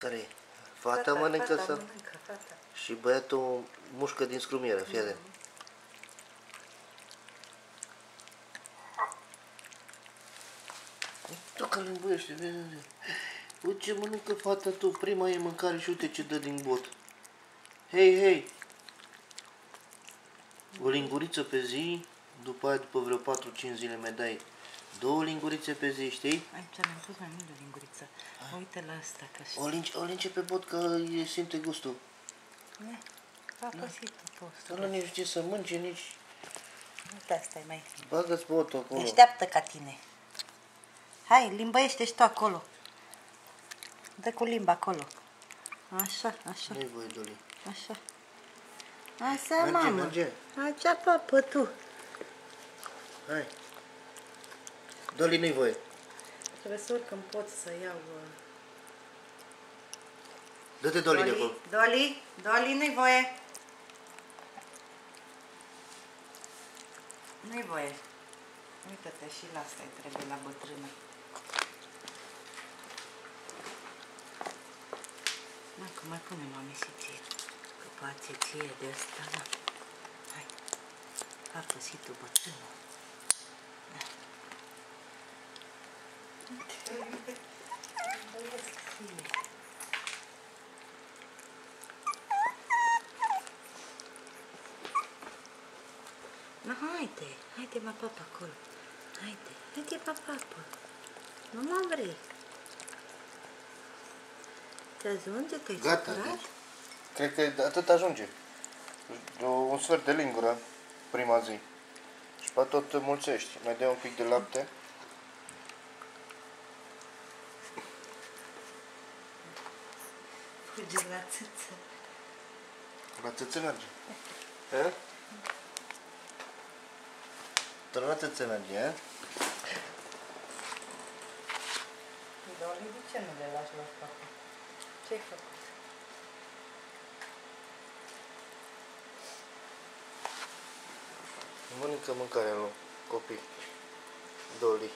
Care e? Fata mănâncă sau? Mănâncă, fata. Și băiatul mușcă din scrumieră, fii atent. Tu că lâmbuiește, vezi? Uite ce mănâncă fata tu, prima e mâncare și uite ce dă din bot. Hei, hei! O linguriță pe zi, după aia, după vreo 4-5 zile mai dai 2 lingurițe pe zi, știi? Aici mi-am pus mai mult de linguriță. Uite la asta că și... O linge pe bot că îi simte gustul. A păsit-o postul. Nu nici ce să mânce, nici... Uite, asta e mai... Bagă-ți botul acolo. Deșteaptă ca tine. Hai, limbăiește și tu acolo. Dă cu limba acolo. Așa, așa. Nu-i voie, Doli. Așa. Așa, mamă. Merge. Așa, papă, tu. Hai. Doli, nu-i voie. Trebuie să urc în pot să iau... Dă-te, Doli, de acolo. Doli, nu-i voie. Nu-i voie. Uită-te, și la asta îi trebuie la bătrână. Mai că mai punem amesiție. Că poate ție de asta, da. Hai. A păsit-o bătrână. Da. Na, haide, mă papă acolo. Haide, mă papă. Nu mă vrei. Te ajunge? Te-ai săturat? Cred că atât ajunge. Un sfert de lingură prima zi. Și pe tot mulțești. Mai dai un pic de lapte. Fuge la țâță. La țâță merge. E? Tot la țâță merge, e? Doli, de ce nu le lași la papă? Ce-ai făcut? Mănâncă mâncarea lui copii. Doli.